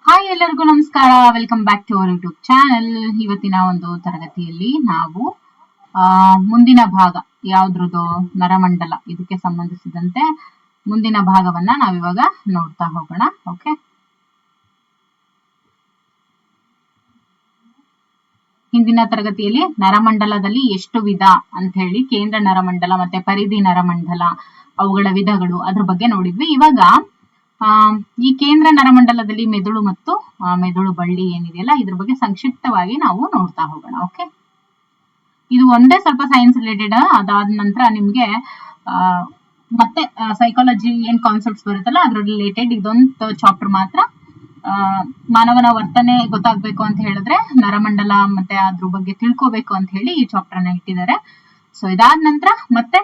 Hi, ಎಲ್ಲರಿಗೂ ನಮಸ್ಕಾರ. Welcome back to our YouTube channel. ಇವತ್ತಿನ ಒಂದು ತರಗತಿಯಲ್ಲಿ ನಾವು ಮುಂದಿನ ಭಾಗ ಯಾವ್ದ್ರದ್ದು ನರಮಂಡಲ ಇದಕ್ಕೆ ಸಂಬಂಧಿಸಿದಂತೆ ಮುಂದಿನ ಭಾಗವನ್ನ ನಾವಿವಾಗ ನೋಡ್ತಾ ಹೋಗೋಣ. ಓಕೆ, ಹಿಂದಿನ ತರಗತಿಯಲ್ಲಿ ನರಮಂಡಲದಲ್ಲಿ ಎಷ್ಟು ವಿಧ ಅಂತ ಹೇಳಿ, ಕೇಂದ್ರ ನರಮಂಡಲ ಮತ್ತೆ ಪರಿಧಿ ನರಮಂಡಲ, ಅವುಗಳ ವಿಧಗಳು, ಅದ್ರ ಬಗ್ಗೆ ನೋಡಿದ್ವಿ. ಇವಾಗ ಈ ಕೇಂದ್ರ ನರಮಂಡಲದಲ್ಲಿ ಮೆದುಳು ಮತ್ತು ಮೆದುಳು ಬಳ್ಳಿ ಏನಿದೆಯಲ್ಲ, ಇದ್ರ ಬಗ್ಗೆ ಸಂಕ್ಷಿಪ್ತವಾಗಿ ನಾವು ನೋಡ್ತಾ ಹೋಗೋಣ. ಓಕೆ, ಇದು ಒಂದೇ ಸ್ವಲ್ಪ ಸೈನ್ಸ್ ರಿಲೇಟೆಡ್. ಅದಾದ ನಂತರ ನಿಮ್ಗೆ ಮತ್ತೆ ಸೈಕಾಲಜಿ ಏನ್ ಕಾನ್ಸೆಪ್ಟ್ಸ್ ಬರುತ್ತಲ್ಲ ಅದ್ರ ರಿಲೇಟೆಡ್ ಇದೊಂದು ಚಾಪ್ಟರ್ ಮಾತ್ರ. ಮಾನವನ ವರ್ತನೆ ಗೊತ್ತಾಗ್ಬೇಕು ಅಂತ ಹೇಳಿದ್ರೆ ನರಮಂಡಲ ಮತ್ತೆ ಅದ್ರ ಬಗ್ಗೆ ತಿಳ್ಕೋಬೇಕು ಅಂತ ಹೇಳಿ ಈ ಚಾಪ್ಟರ್ ನ ಇಟ್ಟಿದ್ದಾರೆ. ಸೊ ಇದಾದ ನಂತರ ಮತ್ತೆ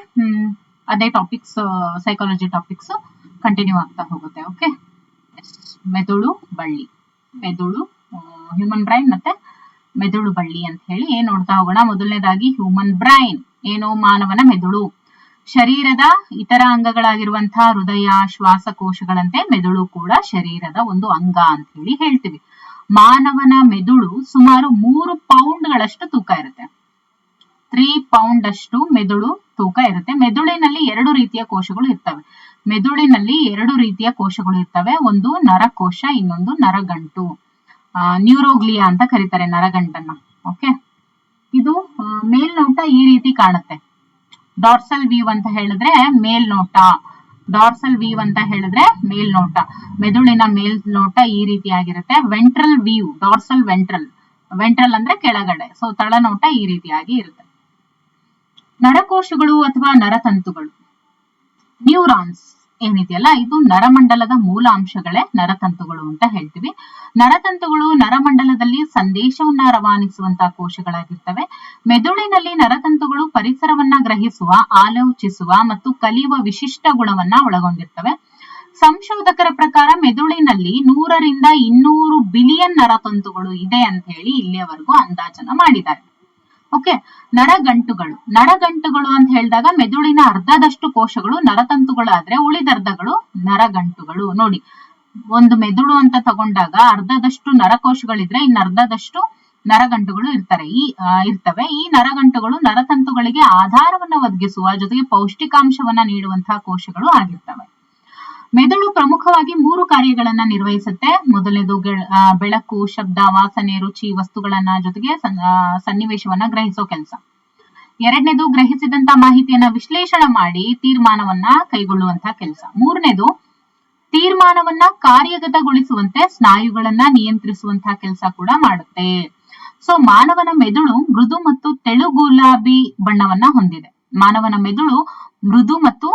ಅದೇ ಟಾಪಿಕ್ಸ್, ಸೈಕಾಲಜಿ ಟಾಪಿಕ್ಸ್ ಕಂಟಿನ್ಯೂ ಆಗ್ತಾ ಹೋಗುತ್ತೆ. ಓಕೆ, ಮೆದುಳು ಬಳ್ಳಿ, ಮೆದುಳು, ಹ್ಯೂಮನ್ ಬ್ರೈನ್ ಮತ್ತೆ ಮೆದುಳು ಬಳ್ಳಿ ಅಂತ ಹೇಳಿ ನೋಡ್ತಾ ಹೋಗೋಣ. ಮೊದಲನೇದಾಗಿ ಹ್ಯೂಮನ್ ಬ್ರೈನ್ ಏನು, ಮಾನವನ ಮೆದುಳು. ಶರೀರದ ಇತರ ಅಂಗಗಳಾಗಿರುವಂತಹ ಹೃದಯ, ಶ್ವಾಸಕೋಶಗಳಂತೆ ಮೆದುಳು ಕೂಡ ಶರೀರದ ಒಂದು ಅಂಗ ಅಂತ ಹೇಳಿ ಹೇಳ್ತೀವಿ. ಮಾನವನ ಮೆದುಳು ಸುಮಾರು 3 ಪೌಂಡ್ಗಳಷ್ಟು ತೂಕ ಇರುತ್ತೆ. 3 ಪೌಂಡ್ ಅಷ್ಟು ಮೆದುಳು ತೂಕ ಇರುತ್ತೆ. ಮೆದುಳಿನಲ್ಲಿ 2 ರೀತಿಯ ಕೋಶಗಳು ಇರ್ತವೆ. ಒಂದು ನರಕೋಶ, ಇನ್ನೊಂದು ನರಗಂಟು, ನ್ಯೂರೋಗ್ಲಿಯಾ ಅಂತ ಕರೀತಾರೆ ನರಗಂಟನ್ನ. ಓಕೆ, ಇದು ಮೇಲ್ನೋಟ ಈ ರೀತಿ ಕಾಣುತ್ತೆ. ಡಾರ್ಸಲ್ ವ್ಯೂ ಅಂತ ಹೇಳಿದ್ರೆ ಮೇಲ್ನೋಟ, ಮೆದುಳಿನ ಮೇಲ್ನೋಟ ಈ ರೀತಿಯಾಗಿರುತ್ತೆ. ವೆಂಟ್ರಲ್ ವ್ಯೂ, ಡಾರ್ಸಲ್ ವೆಂಟ್ರಲ್ ಅಂದ್ರೆ ಕೆಳಗಡೆ, ಸೊ ತಳನೋಟ ಈ ರೀತಿಯಾಗಿ ಇರುತ್ತೆ. ನರಕೋಶಗಳು ಅಥವಾ ನರತಂತುಗಳು, ನ್ಯೂರಾನ್ಸ್ ಏನಿದೆಯಲ್ಲ, ಇದು ನರಮಂಡಲದ ಮೂಲ ಅಂಶಗಳೇ ನರತಂತುಗಳು ಅಂತ ಹೇಳ್ತೀವಿ. ನರತಂತುಗಳು ನರಮಂಡಲದಲ್ಲಿ ಸಂದೇಶವನ್ನ ರವಾನಿಸುವಂತಹ ಕೋಶಗಳಾಗಿರ್ತವೆ. ಮೆದುಳಿನಲ್ಲಿ ನರತಂತುಗಳು ಪರಿಸರವನ್ನ ಗ್ರಹಿಸುವ, ಆಲೋಚಿಸುವ ಮತ್ತು ಕಲಿಯುವ ವಿಶಿಷ್ಟ ಗುಣವನ್ನ ಒಳಗೊಂಡಿರ್ತವೆ. ಸಂಶೋಧಕರ ಪ್ರಕಾರ ಮೆದುಳಿನಲ್ಲಿ 100 ರಿಂದ 200 ಬಿಲಿಯನ್ ನರತಂತುಗಳು ಇದೆ ಅಂತ ಹೇಳಿ ಇಲ್ಲಿಯವರೆಗೂ ಅಂದಾಜನ ಮಾಡಿದ್ದಾರೆ. ಓಕೆ, ನರಗಂಟುಗಳು ಅಂತ ಹೇಳಿದಾಗ ಮೆದುಳಿನ ಅರ್ಧದಷ್ಟು ಕೋಶಗಳು ನರತಂತುಗಳಾದ್ರೆ ಉಳಿದರ್ಧಗಳು ನರಗಂಟುಗಳು. ನೋಡಿ, ಒಂದು ಮೆದುಳು ಅಂತ ತಗೊಂಡಾಗ ಅರ್ಧದಷ್ಟು ನರಕೋಶಗಳಿದ್ರೆ ಇನ್ನರ್ಧದಷ್ಟು ನರಗಂಟುಗಳು ಇರ್ತವೆ. ಈ ನರಗಂಟುಗಳು ನರತಂತುಗಳಿಗೆ ಆಧಾರವನ್ನ ಒದಗಿಸುವ ಜೊತೆಗೆ ಪೌಷ್ಟಿಕಾಂಶವನ್ನ ನೀಡುವಂತಹ ಕೋಶಗಳು ಆಗಿರ್ತವೆ. ಮೆದುಳು ಪ್ರಮುಖವಾಗಿ 3 ಕಾರ್ಯಗಳನ್ನ ನಿರ್ವಹಿಸುತ್ತೆ. ಮೊದಲನೇದು ಬೆಳಕು, ಶಬ್ದ, ವಾಸನೆ, ರುಚಿ, ವಸ್ತುಗಳನ್ನ ಜೊತೆಗೆ ಸನ್ನಿವೇಶವನ್ನ ಗ್ರಹಿಸೋ ಕೆಲಸ. ಎರಡನೇದು ಗ್ರಹಿಸಿದಂತ ಮಾಹಿತಿಯನ್ನ ವಿಶ್ಲೇಷಣೆ ಮಾಡಿ ತೀರ್ಮಾನವನ್ನ ಕೈಗೊಳ್ಳುವಂತಹ ಕೆಲಸ. ಮೂರನೇದು ತೀರ್ಮಾನವನ್ನ ಕಾರ್ಯಗತಗೊಳಿಸುವಂತೆ ಸ್ನಾಯುಗಳನ್ನ ನಿಯಂತ್ರಿಸುವಂತಹ ಕೆಲಸ ಕೂಡ ಮಾಡುತ್ತೆ. ಸೊ ಮಾನವನ ಮೆದುಳು ಮೃದು ಮತ್ತು ತೆಳು ಗುಲಾಬಿ ಬಣ್ಣವನ್ನ ಹೊಂದಿದೆ. ಮಾನವನ ಮೆದುಳು ಮೃದು ಮತ್ತು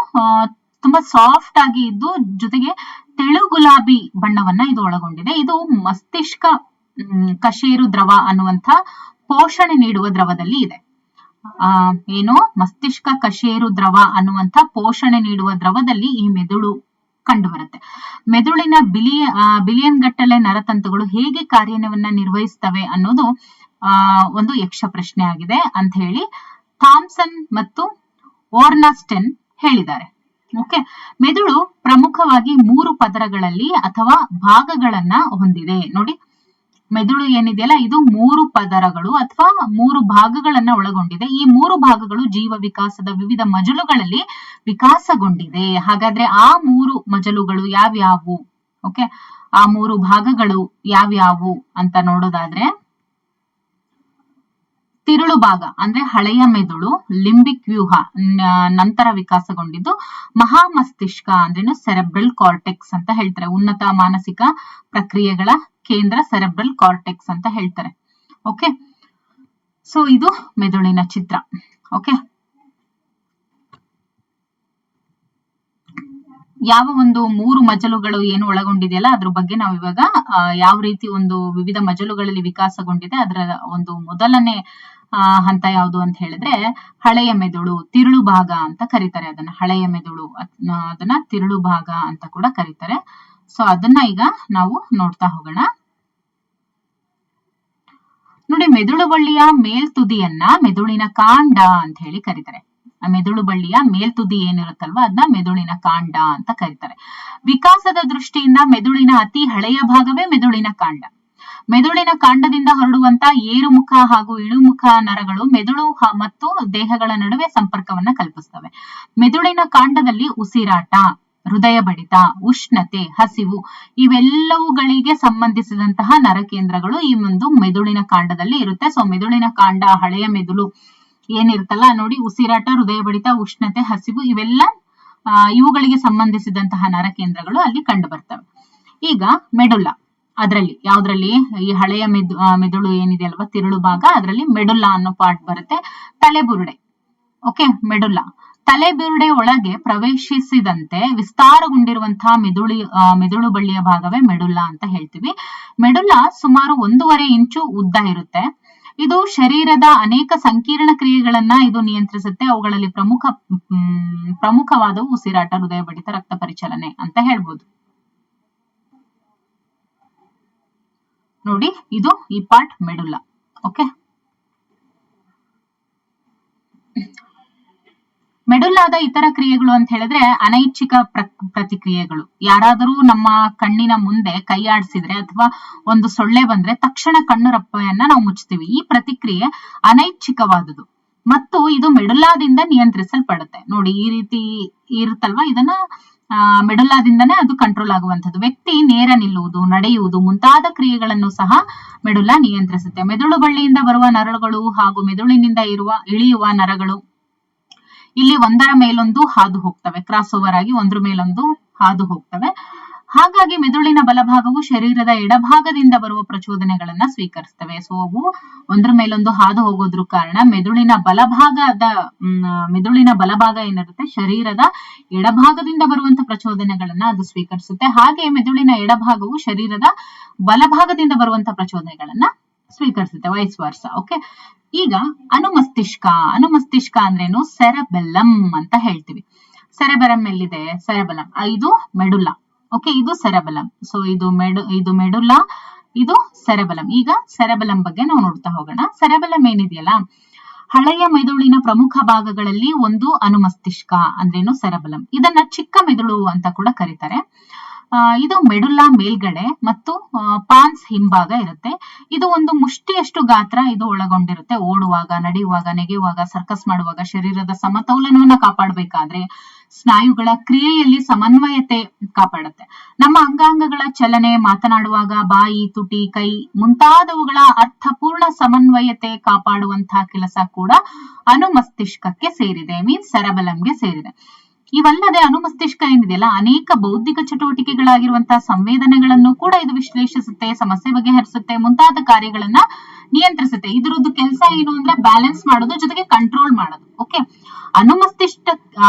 ತುಂಬಾ ಸಾಫ್ಟ್ ಆಗಿ ಇದ್ದು ಜೊತೆಗೆ ತೆಳು ಗುಲಾಬಿ ಬಣ್ಣವನ್ನ ಇದು ಒಳಗೊಂಡಿದೆ. ಇದು ಮಸ್ತಿಷ್ಕ ಕಶೇರು ದ್ರವ ಅನ್ನುವಂಥ ಪೋಷಣೆ ನೀಡುವ ದ್ರವದಲ್ಲಿ ಇದೆ. ಮಸ್ತಿಷ್ಕ ಕಶೇರು ದ್ರವ ಅನ್ನುವಂಥ ಪೋಷಣೆ ನೀಡುವ ದ್ರವದಲ್ಲಿ ಈ ಮೆದುಳು ಕಂಡು ಬರುತ್ತೆ. ಮೆದುಳಿನ ಬಿಲಿಯನ್ ಗಟ್ಟಲೆ ನರತಂತುಗಳು ಹೇಗೆ ಕಾರ್ಯವನ್ನ ನಿರ್ವಹಿಸ್ತವೆ ಅನ್ನೋದು ಒಂದು ಯಕ್ಷ ಪ್ರಶ್ನೆ ಆಗಿದೆ ಅಂತ ಹೇಳಿ ಥಾಮ್ಸನ್ ಮತ್ತು ಓರ್ನಾಸ್ಟೆನ್ ಹೇಳಿದ್ದಾರೆ. ಓಕೆ, ಮೆದುಳು ಪ್ರಮುಖವಾಗಿ 3 ಪದರಗಳಲ್ಲಿ ಅಥವಾ ಭಾಗಗಳನ್ನ ಹೊಂದಿದೆ. ನೋಡಿ, ಮೆದುಳು ಏನಿದೆಯಲ್ಲ ಇದು 3 ಪದರಗಳು ಅಥವಾ 3 ಭಾಗಗಳನ್ನ ಒಳಗೊಂಡಿದೆ. ಈ 3 ಭಾಗಗಳು ಜೀವ ವಿಕಾಸದ ವಿವಿಧ ಮಜಲುಗಳಲ್ಲಿ ವಿಕಾಸಗೊಂಡಿದೆ. ಹಾಗಾದ್ರೆ ಆ 3 ಮಜಲುಗಳು ಯಾವ್ಯಾವು? ಓಕೆ, ಆ 3 ಭಾಗಗಳು ಯಾವ್ಯಾವು ಅಂತ ನೋಡೋದಾದ್ರೆ, ತಿರುಳು ಭಾಗ ಅಂದ್ರೆ ಹಳೆಯ ಮೆದುಳು, ಲಿಂಬಿಕ್ ವ್ಯೂಹ ನಂತರ ವಿಕಾಸಗೊಂಡಿದ್ದು, ಮಹಾಮಸ್ತಿಷ್ಕ ಅಂದ್ರೇನು ಸೆರೆಬ್ರಲ್ ಕಾರ್ಟೆಕ್ಸ್ ಅಂತ ಹೇಳ್ತಾರೆ. ಉನ್ನತ ಮಾನಸಿಕ ಪ್ರಕ್ರಿಯೆಗಳ ಕೇಂದ್ರ ಸೆರೆಬ್ರಲ್ ಕಾರ್ಟೆಕ್ಸ್ ಅಂತ ಹೇಳ್ತಾರೆ. ಓಕೆ, ಸೊ ಇದು ಮೆದುಳಿನ ಚಿತ್ರ. ಓಕೆ, ಯಾವ ಒಂದು 3 ಮಜಲುಗಳು ಏನು ಒಳಗೊಂಡಿದೆಯಲ್ಲ ಅದ್ರ ಬಗ್ಗೆ ನಾವು ಇವಾಗ ಯಾವ ರೀತಿ ಒಂದು ವಿವಿಧ ಮಜಲುಗಳಲ್ಲಿ ವಿಕಾಸಗೊಂಡಿದೆ ಅದರ ಒಂದು ಮೊದಲನೇ ಹಂತ ಯಾವುದು ಅಂತ ಹೇಳಿದ್ರೆ ಹಳೆಯ ಮೆದುಳು, ತಿರುಳು ಭಾಗ ಅಂತ ಕರೀತಾರೆ ಅದನ್ನ. ಹಳೆಯ ಮೆದುಳು ಅದನ್ನ ತಿರುಳು ಭಾಗ ಅಂತ ಕೂಡ ಕರೀತಾರೆ. ಸೊ ಅದನ್ನ ಈಗ ನಾವು ನೋಡ್ತಾ ಹೋಗೋಣ. ನೋಡಿ, ಮೆದುಳು ಬಳ್ಳಿಯ ಮೇಲ್ತುದಿಯನ್ನ ಮೆದುಳಿನ ಕಾಂಡ ಅಂತ ಹೇಳಿ ಕರೀತಾರೆ. ಮೆದುಳು ಬಳ್ಳಿಯ ಮೇಲ್ತುದಿ ಏನಿರುತ್ತಲ್ವಾ ಅದನ್ನ ಮೆದುಳಿನ ಕಾಂಡ ಅಂತ ಕರೀತಾರೆ. ವಿಕಾಸದ ದೃಷ್ಟಿಯಿಂದ ಮೆದುಳಿನ ಅತಿ ಹಳೆಯ ಭಾಗವೇ ಮೆದುಳಿನ ಕಾಂಡ. ಮೆದುಳಿನ ಕಾಂಡದಿಂದ ಹೊರಡುವಂತ ಏರುಮುಖ ಹಾಗೂ ಇಳುಮುಖ ನರಗಳು ಮೆದುಳು ಮತ್ತು ದೇಹಗಳ ನಡುವೆ ಸಂಪರ್ಕವನ್ನ ಕಲ್ಪಿಸ್ತವೆ. ಮೆದುಳಿನ ಕಾಂಡದಲ್ಲಿ ಉಸಿರಾಟ, ಹೃದಯ ಬಡಿತ, ಉಷ್ಣತೆ, ಹಸಿವು ಇವೆಲ್ಲವುಗಳಿಗೆ ಸಂಬಂಧಿಸಿದಂತಹ ನರಕೇಂದ್ರಗಳು ಈ ಒಂದು ಮೆದುಳಿನ ಕಾಂಡದಲ್ಲಿ ಇರುತ್ತೆ. ಸೊ ಮೆದುಳಿನ ಕಾಂಡ, ಹಳೆಯ ಮೆದುಳು ಏನಿರುತ್ತಲ್ಲ ನೋಡಿ, ಉಸಿರಾಟ, ಹೃದಯ ಬಡಿತ, ಉಷ್ಣತೆ, ಹಸಿವು ಇವೆಲ್ಲ ಇವುಗಳಿಗೆ ಸಂಬಂಧಿಸಿದಂತಹ ನರಕೇಂದ್ರಗಳು ಅಲ್ಲಿ ಕಂಡು ಬರ್ತವೆ. ಈಗ ಮೆಡುಲ್ಲಾ, ಅದರಲ್ಲಿ ಯಾವ್ದ್ರಲ್ಲಿ ಈ ಹಳೆಯ ಮೆದುಳು ಏನಿದೆ ಅಲ್ವಾ ತಿರುಳು ಭಾಗ, ಅದರಲ್ಲಿ ಮೆಡುಲ್ಲಾ ಅನ್ನೋ ಪಾರ್ಟ್ ಬರುತ್ತೆ. ತಲೆಬುರುಡೆ, ಓಕೆ, ಮೆಡುಲ್ಲಾ ತಲೆಬುರುಡೆ ಒಳಗೆ ಪ್ರವೇಶಿಸಿದಂತೆ ವಿಸ್ತಾರಗೊಂಡಿರುವಂತಹ ಮೆದುಳು ಬಳ್ಳಿಯ ಭಾಗವೇ ಮೆಡುಲ್ಲಾ ಅಂತ ಹೇಳ್ತೀವಿ. ಮೆಡುಲ್ಲಾ ಸುಮಾರು 1.5 ಇಂಚು ಉದ್ದ ಇರುತ್ತೆ. ಇದು ಶರೀರದ ಅನೇಕ ಸಂಕೀರ್ಣ ಕ್ರಿಯೆಗಳನ್ನ ಇದು ನಿಯಂತ್ರಿಸುತ್ತೆ. ಅವುಗಳಲ್ಲಿ ಪ್ರಮುಖವಾದವು ಉಸಿರಾಟ, ಹೃದಯ ಬಡಿತ, ರಕ್ತ ಪರಿಚಲನೆ ಅಂತ ಹೇಳ್ಬೋದು. ನೋಡಿ, ಇದು ಈ ಪಾರ್ಟ್ ಮೆಡುಲ್ಲಾ. ಓಕೆ, ಮೆಡುಲ್ಲಾದ ಇತರ ಕ್ರಿಯೆಗಳು ಅಂತ ಹೇಳಿದ್ರೆ ಅನೈಚ್ಛಿಕ ಪ್ರತಿಕ್ರಿಯೆಗಳು. ಯಾರಾದರೂ ನಮ್ಮ ಕಣ್ಣಿನ ಮುಂದೆ ಕೈ ಆಡಿಸಿದ್ರೆ ಅಥವಾ ಒಂದು ಸೊಳ್ಳೆ ಬಂದ್ರೆ ತಕ್ಷಣ ಕಣ್ಣು ರಪ್ಪೆಯನ್ನ ನಾವು ಮುಚ್ತೀವಿ. ಈ ಪ್ರತಿಕ್ರಿಯೆ ಅನೈಚ್ಛಿಕವಾದುದು ಮತ್ತು ಇದು ಮೆಡುಲ್ಲಾದಿಂದ ನಿಯಂತ್ರಿಸಲ್ಪಡುತ್ತೆ. ನೋಡಿ, ಈ ರೀತಿ ಇರುತ್ತಲ್ವಾ, ಇದನ್ನ ಮೆಡುಲ್ಲಾದಿಂದನೇ ಅದು ಕಂಟ್ರೋಲ್ ಆಗುವಂಥದ್ದು. ವ್ಯಕ್ತಿ ನೇರ ನಿಲ್ಲುವುದು, ನಡೆಯುವುದು ಮುಂತಾದ ಕ್ರಿಯೆಗಳನ್ನು ಸಹ ಮೆಡುಲ್ಲಾ ನಿಯಂತ್ರಿಸುತ್ತೆ. ಮೆದುಳು ಬಳ್ಳಿಯಿಂದ ಬರುವ ನರಗಳು ಹಾಗೂ ಮೆದುಳಿನಿಂದ ಇಳಿಯುವ ನರಗಳು ಇಲ್ಲಿ ಒಂದರ ಮೇಲೊಂದು ಹಾದು ಹೋಗ್ತವೆ, ಕ್ರಾಸ್ ಓವರ್ ಆಗಿ ಒಂದ್ರ ಮೇಲೊಂದು ಹಾದು ಹೋಗ್ತವೆ. ಹಾಗಾಗಿ ಮೆದುಳಿನ ಬಲಭಾಗವು ಶರೀರದ ಎಡಭಾಗದಿಂದ ಬರುವ ಪ್ರಚೋದನೆಗಳನ್ನ ಸ್ವೀಕರಿಸ್ತವೆ. ಸೊ ಅವು ಒಂದ್ರ ಮೇಲೊಂದು ಹಾದು ಹೋಗೋದ್ರ ಕಾರಣ ಮೆದುಳಿನ ಬಲಭಾಗ ಏನಿರುತ್ತೆ ಶರೀರದ ಎಡಭಾಗದಿಂದ ಬರುವಂತ ಪ್ರಚೋದನೆಗಳನ್ನ ಅದು ಸ್ವೀಕರಿಸುತ್ತೆ. ಹಾಗೆ ಮೆದುಳಿನ ಎಡಭಾಗವು ಶರೀರದ ಬಲಭಾಗದಿಂದ ಬರುವಂತ ಪ್ರಚೋದನೆಗಳನ್ನ ಸ್ವೀಕರಿಸುತ್ತೆ, ವೈಸ್ ವರ್ಸ. ಓಕೆ, ಈಗ ಅನುಮಸ್ತಿಷ್ಕ ಅಂದ್ರೇನು? ಸೆರೆಬೆಲ್ಲಮ್ ಅಂತ ಹೇಳ್ತೀವಿ. ಸೆರೆಬೆರಮ್ ಎಲ್ಲಿದೆ? ಸೆರೆಬೆಲಮ್, ಇದು ಮೆಡುಲ್ಲಾ. ಓಕೆ, ಇದು ಸೆರೆಬೆಲಮ್. ಸೊ ಇದು ಮೆಡುಲ್ಲಾ, ಇದು ಸೆರೆಬೆಲಮ್. ಈಗ ಸೆರೆಬೆಲಮ್ ಬಗ್ಗೆ ನಾವು ನೋಡ್ತಾ ಹೋಗೋಣ. ಸೆರೆಬೆಲಮ್ ಏನಿದೆಯಲ್ಲ, ಹಳೆಯ ಮೆದುಳಿನ ಪ್ರಮುಖ ಭಾಗಗಳಲ್ಲಿ ಒಂದು ಅನುಮಸ್ತಿಷ್ಕ ಅಂದ್ರೇನು? ಸೆರೆಬೆಲಮ್. ಇದನ್ನ ಚಿಕ್ಕ ಮೆದುಳು ಅಂತ ಕೂಡ ಕರೀತಾರೆ. ಇದು ಮೆಡುಲ್ಲಾ ಮೇಲ್ಗಡೆ ಮತ್ತು ಪಾನ್ಸ್ ಹಿಂಭಾಗ ಇರುತ್ತೆ. ಇದು ಒಂದು ಮುಷ್ಟಿಯಷ್ಟು ಗಾತ್ರ ಇದು ಒಳಗೊಂಡಿರುತ್ತೆ. ಓಡುವಾಗ, ನಡೆಯುವಾಗ, ನೆಗೆಯುವಾಗ, ಸರ್ಕಸ್ ಮಾಡುವಾಗ, ಶರೀರದ ಸಮತೋಲನವನ್ನ ಕಾಪಾಡಬೇಕಾದ್ರೆ, ಸ್ನಾಯುಗಳ ಕ್ರಿಯೆಯಲ್ಲಿ ಸಮನ್ವಯತೆ ಕಾಪಾಡುತ್ತೆ. ನಮ್ಮ ಅಂಗಾಂಗಗಳ ಚಲನೆ, ಮಾತನಾಡುವಾಗ ಬಾಯಿ, ತುಟಿ, ಕೈ ಮುಂತಾದವುಗಳ ಅರ್ಥಪೂರ್ಣ ಸಮನ್ವಯತೆ ಕಾಪಾಡುವಂತಹ ಕೆಲಸ ಕೂಡ ಅನುಮಸ್ತಿಷ್ಕಕ್ಕೆ ಸೇರಿದೆ, ಮೀನ್ಸ್ ಸೆರೆಬೆಲಮ್ಗೆ ಸೇರಿದೆ. ಇವಲ್ಲದೆ ಅನುಮಸ್ತಿಷ್ಕ ಏನಿದೆಯಲ್ಲ, ಅನೇಕ ಬೌದ್ಧಿಕ ಚಟುವಟಿಕೆಗಳಾಗಿರುವಂತಹ ಸಂವೇದನೆಗಳನ್ನು ಕೂಡ ಇದು ವಿಶ್ಲೇಷಿಸುತ್ತೆ, ಸಮಸ್ಯೆ ಬಗೆಹರಿಸುತ್ತೆ, ಮುಂತಾದ ಕಾರ್ಯಗಳನ್ನ ನಿಯಂತ್ರಿಸುತ್ತೆ. ಇದ್ರದ್ದು ಕೆಲಸ ಏನು ಅಂದ್ರೆ ಬ್ಯಾಲೆನ್ಸ್ ಮಾಡೋದು, ಜೊತೆಗೆ ಕಂಟ್ರೋಲ್ ಮಾಡೋದು. ಓಕೆ,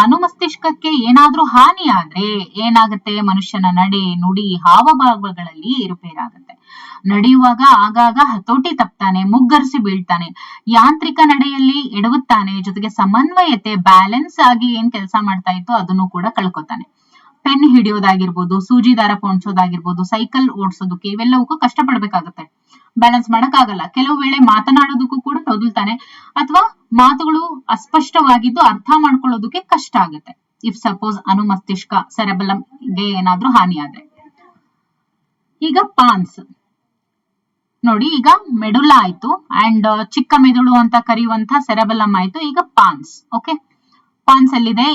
ಅನುಮಸ್ತಿಷ್ಕಕ್ಕೆ ಏನಾದ್ರೂ ಹಾನಿ ಆದ್ರೆ ಏನಾಗುತ್ತೆ? ಮನುಷ್ಯನ ನಡೆ, ನುಡಿ, ಹಾವಭಾವಗಳಲ್ಲಿ ಏರುಪೇರಾಗುತ್ತೆ. ನಡೆಯುವಾಗ ಆಗಾಗ ಹತೋಟಿ ತಪ್ತಾನೆ, ಮುಗ್ಗರಿಸಿ ಬೀಳ್ತಾನೆ, ಯಾಂತ್ರಿಕ ನಡೆಯಲ್ಲಿ ಎಡವುತ್ತಾನೆ, ಜೊತೆಗೆ ಸಮನ್ವಯತೆ, ಬ್ಯಾಲೆನ್ಸ್ ಆಗಿ ಏನ್ ಕೆಲಸ ಮಾಡ್ತಾ ಇತ್ತು ಅದನ್ನು ಕೂಡ ಕಳ್ಕೊತಾನೆ. ಪೆನ್ ಹಿಡಿಯೋದಾಗಿರ್ಬೋದು, ಸೂಜಿ ದಾರ ಪೋಣಿಸೋದಾಗಿರ್ಬೋದು, ಸೈಕಲ್ ಓಡಿಸೋದಕ್ಕೆ ಇವೆಲ್ಲವಕ್ಕೂ ಕಷ್ಟಪಡ್ಬೇಕಾಗತ್ತೆ, ಬ್ಯಾಲೆನ್ಸ್ ಮಾಡಕ್ ಆಗಲ್ಲ. ಕೆಲವು ವೇಳೆ ಮಾತನಾಡೋದಕ್ಕೂ ಕೂಡ ತೊದಲ್ತಾನೆ, ಅಥವಾ ಮಾತುಗಳು ಅಸ್ಪಷ್ಟವಾಗಿದ್ದು ಅರ್ಥ ಮಾಡ್ಕೊಳ್ಳೋದಕ್ಕೆ ಕಷ್ಟ ಆಗುತ್ತೆ. ಇಫ್ ಸಪೋಸ್ ಅನುಮಸ್ತಿಷ್ಕ ಸೆರೆಬೆಲಮ್ಗೆ ಏನಾದ್ರೂ ಹಾನಿ ಆದ್ರೆ. ಈಗ ಪಾನ್ಸ್ ನೋಡಿ, ಈಗ ಮೆಡುಲ್ಲಾ ಆಯ್ತು ಅಂಡ್ ಚಿಕ್ಕ ಮೆದುಳು ಅಂತ ಕರೆಯುವಂತ ಸೆರೆಬೆಲಮ್ ಆಯ್ತು. ಈಗ ಪಾನ್ಸ್. ಓಕೆ, ಪಾನ್ಸ್ ಎಲ್ಲಿದೆ?